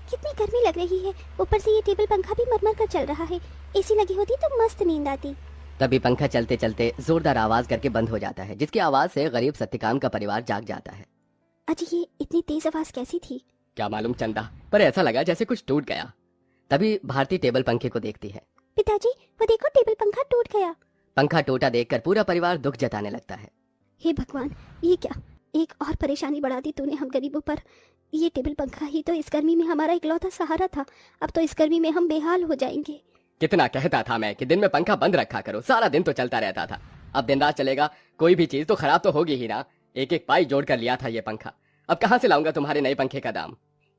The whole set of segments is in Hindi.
कितनी गर्मी लग रही है। ऊपर से ये टेबल पंखा भी मरमर कर चल रहा है। एसी लगी होती तो मस्त नींद आती। तभी पंखा चलते चलते जोरदार आवाज करके बंद हो जाता है, जिसकी आवाज से गरीब सत्यकाम का परिवार जाग जाता है। अजी ये इतनी तेज आवाज कैसी थी? क्या मालूम चंदा, पर ऐसा लगा जैसे कुछ टूट गया। तभी भारती टेबल पंखे को देखती है। पिताजी वो देखो, टेबल पंखा टूट गया। पंखा टूटा देखकर पूरा परिवार दुख जताने लगता है। हे भगवान, ये क्या, एक और परेशानी बढ़ा दी तूने हम गरीबों पर। ये टेबल पंखा ही तो इस गर्मी में हमारा इकलौता सहारा था। अब तो इस गर्मी में हम बेहाल हो जाएंगे। कितना कहता था मैं कि दिन में पंखा बंद रखा करो, सारा दिन तो चलता रहता था। अब दिन रात चलेगा, कोई भी चीज तो खराब तो होगी ही ना। एक एक पाई जोड़ कर लिया था ये पंखा, अब कहाँ से लाऊंगा तुम्हारे नए पंखे का दाम।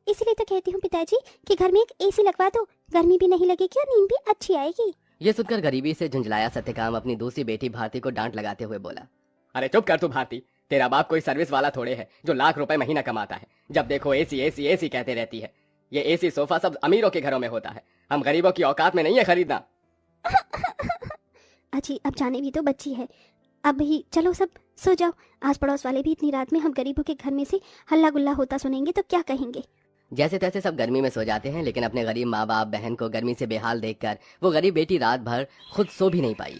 इसीलिए तो कहती हूँ पिताजी कि घर में एक एसी लगवा दो, गर्मी भी नहीं लगेगी और नींद भी अच्छी आएगी। ये सुनकर गरीबी से झुंझलाया सत्यकाम अपनी दूसरी बेटी भारती को डांट लगाते हुए बोला, अरे चुप कर तू भारती, तेरा बाप कोई सर्विस वाला थोड़े है जो लाख रुपए महीना कमाता है। जब देखो एसी एसी एसी कहते रहती है। ये एसी सोफा सब अमीरों के घरों में होता है, हम गरीबों की औकात में नहीं है खरीदना। अजी अब जाने भी तो बच्ची है। अब ही चलो सब सो जाओ। आस पड़ोस वाले भी इतनी रात में हम गरीबों के घर में से हल्ला गुल्ला होता सुनेंगे तो क्या कहेंगे। जैसे तैसे सब गर्मी में सो जाते हैं, लेकिन अपने गरीब माँ बाप बहन को गर्मी से बेहाल देखकर वो गरीब बेटी रात भर खुद सो भी नहीं पाई।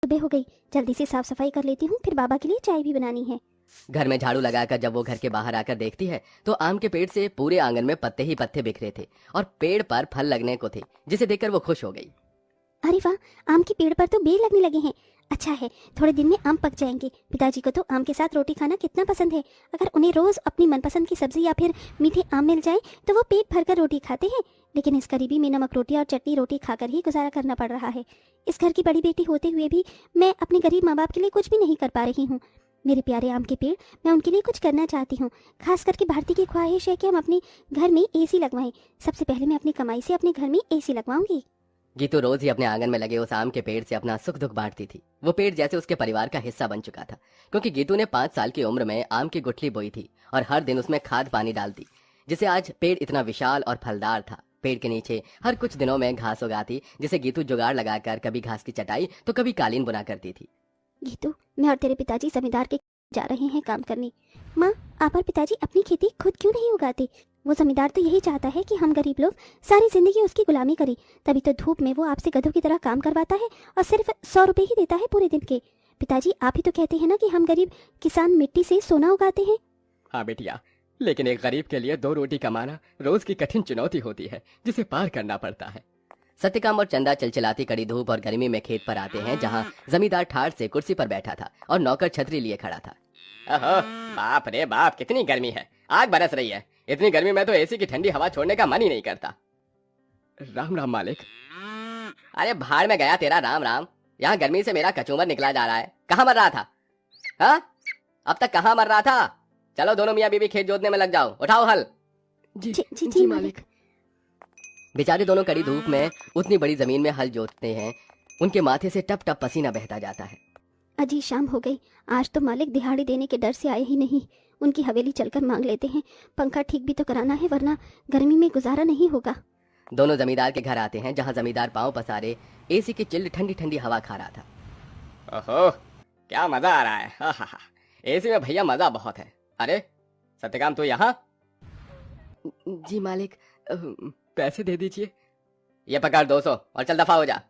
सुबह हो गई, जल्दी से साफ सफाई कर लेती हूँ, फिर बाबा के लिए चाय भी बनानी है। घर में झाड़ू लगाकर जब वो घर के बाहर आकर देखती है तो आम के पेड़ से पूरे आंगन में पत्ते ही पत्ते बिखरे थे और पेड़ पर फल लगने को थे, जिसे देखकर वो खुश हो गई। अरे वाह, आम के पेड़ पर तो बेर लगने लगे हैं। अच्छा है, थोड़े दिन में आम पक जाएंगे। पिताजी को तो आम के साथ रोटी खाना कितना पसंद है। अगर उन्हें रोज अपनी मनपसंद की सब्जी या फिर मीठे आम मिल जाए तो वो पेट भरकर रोटी खाते हैं। लेकिन इस गरीबी में नमक रोटी और चटनी रोटी खाकर ही गुजारा करना पड़ रहा है। इस घर की बड़ी बेटी होते हुए भी मैं अपने गरीब माँ बाप के लिए कुछ भी नहीं कर पा रही हूँ। मेरे प्यारे आम के पेड़, मैं उनके लिए कुछ करना चाहती हूँ। खास करके भारती की ख्वाहिश है कि हम अपने घर में एसी लगवाएं। सबसे पहले मैं अपनी कमाई से अपने घर में एसी लगवाऊंगी। गीतू रोज ही अपने आंगन में लगे उस आम के पेड़ से अपना सुख दुख बांटती थी। वो पेड़ जैसे उसके परिवार का हिस्सा बन चुका था, क्योंकि गीतू ने 5 साल की उम्र में आम की गुठली बोई थी और हर दिन उसमें खाद पानी डालती, जिसे आज पेड़ इतना विशाल और फलदार था। पेड़ के नीचे हर कुछ दिनों में घास उगाती, जिसे गीतू जुगाड़ लगाकर कभी घास की चटाई तो कभी कालीन बुना करती थी। गीतू, मैं और तेरे पिताजी जमींदार के जा रहे हैं काम करने। माँ, आप और पिताजी अपनी खेती खुद क्यों नहीं उगाते? वो जमींदार तो यही चाहता है कि हम गरीब लोग सारी जिंदगी उसकी गुलामी करें। तभी तो धूप में वो आपसे गधों की तरह काम करवाता है और सिर्फ 100 रुपए ही देता है पूरे दिन के। पिताजी, आप ही तो कहते हैं ना कि हम गरीब किसान मिट्टी से सोना उगाते हैं। हाँ बेटिया, लेकिन एक गरीब के लिए 2 रोटी कमाना रोज की कठिन चुनौती होती है, जिसे पार करना पड़ता है। सत्यकाम और चंदा चलचलाती कड़ी धूप और गर्मी में खेत पर आते हैं, जहाँ जमींदार ठाठ से कुर्सी पर बैठा था और नौकर छतरी लिए खड़ा था। ओहो, बाप रे बाप, कितनी गर्मी है, आग बरस रही है। इतनी गर्मी में तो एसी की ठंडी हवा छोड़ने का मन ही नहीं करता। राम राम मालिक। अरे भाड़ में गया तेरा राम राम, यहाँ गर्मी से मेरा कचूमर निकला जा रहा है। कहाँ मर रहा था? हाँ, अब तक कहाँ मर रहा था? चलो दोनों मियाँ बीवी खेत जोतने में लग जाओ, उठाओ हल। जी मालिक। बेचारे दोनों कड़ी धूप में उतनी बड़ी जमीन में हल जोतते हैं, उनके माथे से टप टप पसीना बहता जाता है। अजी शाम हो गई, आज तो मालिक दिहाड़ी देने के डर से आए ही नहीं। उनकी हवेली चलकर मांग लेते हैं। पंखा ठीक भी तो कराना है, वरना गर्मी में गुजारा नहीं होगा। दोनों जमींदार के घर आते हैं, जहां जमींदार पांव पसारे एसी की चिल्ड ठंडी ठंडी हवा खा रहा था। ओहो, क्या मजा आ रहा है। हा हा हा, एसी में भैया मजा बहुत है। अरे सत्यकाम, तू यहाँ? जी मालिक, पैसे दे दीजिए। ये पकड़ 200 और चल दफा हो जा।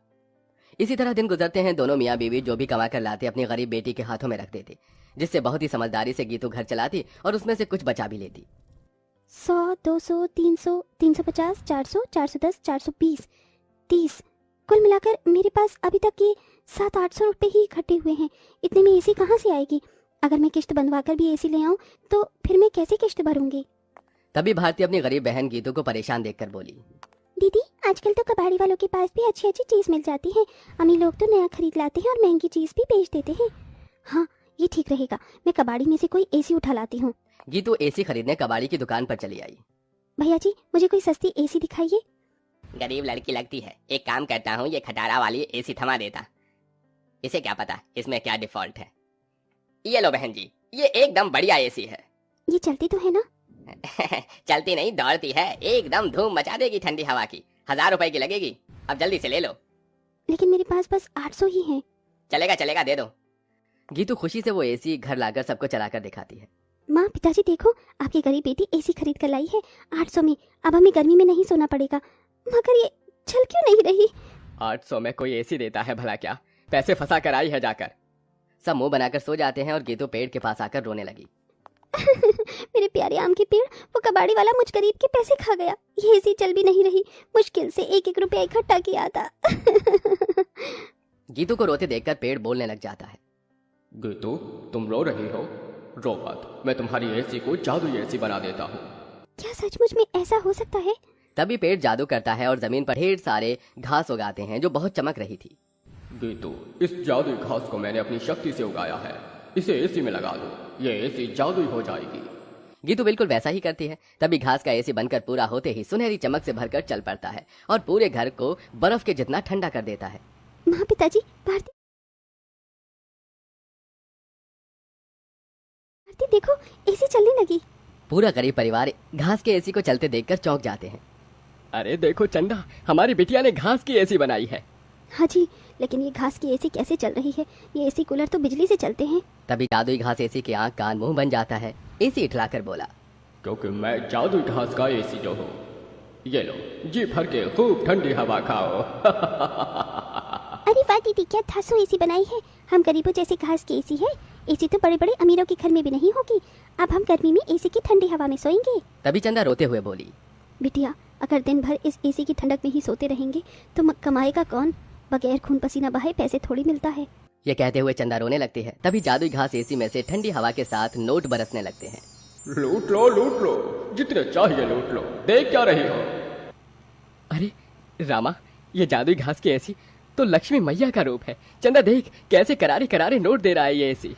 इसी तरह दिन गुजरते हैं। दोनों मियाँ बीवी जो भी कमा कर लाते अपनी गरीब बेटी के हाथों में रख देते, जिससे बहुत ही समझदारी से गीतू घर चलाती और उसमें से कुछ बचा भी लेती। 100, 200, 300, 350, 400, 410, 420, 30, कुल मिलाकर मेरे पास अभी तक ये 700-800 रुपए ही इकट्ठे हुए हैं। इतने में एसी कहाँ से आएगी? अगर मैं किश्त बंधवाकर भी एसी ले आऊं तो फिर मैं कैसे किश्त भरूंगी? तभी भारती अपनी गरीब बहन गीतू को परेशान देखकर बोली, दीदी, आजकल तो कबाड़ी वालों के पास भी अच्छी अच्छी चीज मिल जाती है। अमीर लोग तो नया खरीद लाते हैं और महंगी चीज भी बेच देते हैं। हाँ, ये ठीक रहेगा, मैं कबाड़ी में से कोई एसी उठा लाती हूँ। गीतू एसी खरीदने कबाड़ी की दुकान पर चली आई। भैया जी, मुझे कोई सस्ती एसी दिखाइए। गरीब लड़की लगती है, एक काम करता हूँ, ये खटारा वाली एसी थमा देता। इसे क्या पता इसमें क्या डिफॉल्ट है। ये लो बहन जी, ये एकदम बढ़िया एसी है। ये चलती तो है ना? चलती नहीं, दौड़ती है, एकदम धूम मचा देगी ठंडी हवा की। 1000 रुपए की लगेगी, अब जल्दी से ले लो। लेकिन मेरे पास बस 800 ही है। चलेगा चलेगा, दे दो। गीतू खुशी से वो एसी घर लाकर सबको चलाकर दिखाती है। माँ पिताजी देखो, आपकी गरीब बेटी एसी खरीद कर लाई है 800 में। अब हमें गर्मी में नहीं सोना पड़ेगा। मगर ये चल क्यों नहीं रही? 800 में कोई एसी देता है भला क्या? पैसे फंसा कर आई है जाकर। सब मुंह बनाकर सो जाते हैं और गीतू पेड़ के पास आकर रोने लगी। मेरे प्यारे आम के पेड़, वो कबाड़ी वाला मुझ गरीब के पैसे खा गया। ये एसी चल भी नहीं रही। मुश्किल से 1-1 रुपया इकट्ठा किया था। गीतू को रोते देखकर पेड़ बोलने लग जाता है। गीतू, तुम रो रही हो? रो मत, मैं तुम्हारी एसी को जादुई एसी बना देता हूँ। क्या सचमुच में ऐसा हो सकता है? तभी पेड़ जादू करता है और जमीन पर ढेर सारे घास उगाते हैं जो बहुत चमक रही थी। गीतू, इस जादुई घास को मैंने अपनी शक्ति से उगाया है। इसे एसी में लगा दो, ये एसी जादुई हो जाएगी। गीतू बिल्कुल वैसा ही करती है। तभी घास का एसी बनकर पूरा होते ही सुनहरी चमक से भरकर चल पड़ता है और पूरे घर को बर्फ के जितना ठंडा कर देता है। माँ पिताजी, भारती देखो, एसी चलने लगी। पूरा गरीब परिवार घास के एसी को चलते देखकर चौंक जाते हैं। अरे देखो चंदा, हमारी बिटिया ने घास की एसी बनाई है। हाँ जी, लेकिन ये घास की एसी कैसे चल रही है? ये एसी कूलर तो बिजली से चलते हैं। तभी जादुई घास एसी के आंख कान मुंह बन जाता है। एसी इठलाकर बोला, क्योंकि मैं जादुई घास का एसी जो हूँ। ये लो, जी भर के खूब ठंडी हवा खाओ। अरे वाह दीदी, क्या धांसू एसी बनाई है। हम गरीबों जैसे घास की एसी है। एसी तो बड़े बड़े अमीरों के घर में भी नहीं होगी। अब हम गर्मी में एसी की ठंडी हवा में सोएंगे। तभी चंदा रोते हुए बोली, बिटिया, अगर दिन भर इस एसी की ठंडक में ही सोते रहेंगे तो कमाएगा कौन? बगैर खून पसीना बहाए पैसे थोड़ी मिलता है। ये कहते हुए चंदा रोने लगती है। तभी जादुई घास एसी में से ठंडी हवा के साथ नोट बरसने लगते हैं। लूट लो, जितने चाहिए लूट लो। देख क्या रही हो? अरे रामा, ये जादुई घास की एसी तो लक्ष्मी मैया का रूप है। चंदा देख कैसे करारे करारे नोट दे रहा है ये एसी।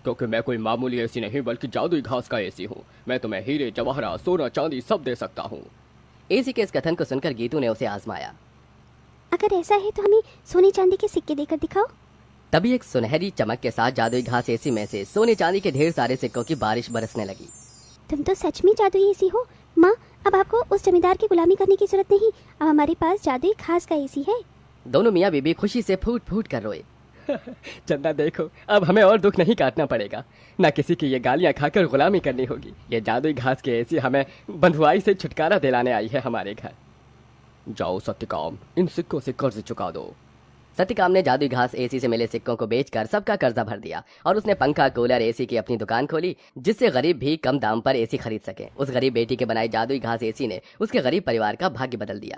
क्योंकि मैं कोई मामूली एसी नहीं बल्कि जादुई घास का एसी हूँ। मैं तुम्हें हीरे जवाहरात सोना चांदी सब दे सकता हूँ। एसी के इस कथन को सुनकर गीतू ने उसे आजमाया। अगर ऐसा है तो हमें सोने चांदी के सिक्के देकर दिखाओ। तभी एक सुनहरी चमक के साथ जादुई घास एसी में से सोने चांदी के ढेर सारे सिक्कों की बारिश बरसने लगी। तुम तो सच में जादुई एसी हो माँ। अब आपको उस जमींदार की गुलामी करने की जरूरत नहीं। अब हमारे पास जादुई घास का एसी है। दोनों मियाँ बीबी खुशी से फूट फूट कर रोए। चंदा देखो, अब हमें और दुख नहीं काटना पड़ेगा। ना किसी की ये गालियां खाकर गुलामी करनी होगी। ये जादुई घास की एसी हमें बंधुआई से छुटकारा दिलाने आई है हमारे घर। जाओ सत्यकाम, इन सिक्कों से कर्ज चुका दो। सत्यकाम ने जादुई घास एसी से मिले सिक्कों को बेचकर सबका कर्जा भर दिया और उसने पंखा कूलर एसी की अपनी दुकान खोली, जिससे गरीब भी कम दाम पर एसी खरीद सके। उस गरीब बेटी के बनाई जादुई घास एसी ने उसके गरीब परिवार का भाग्य बदल दिया।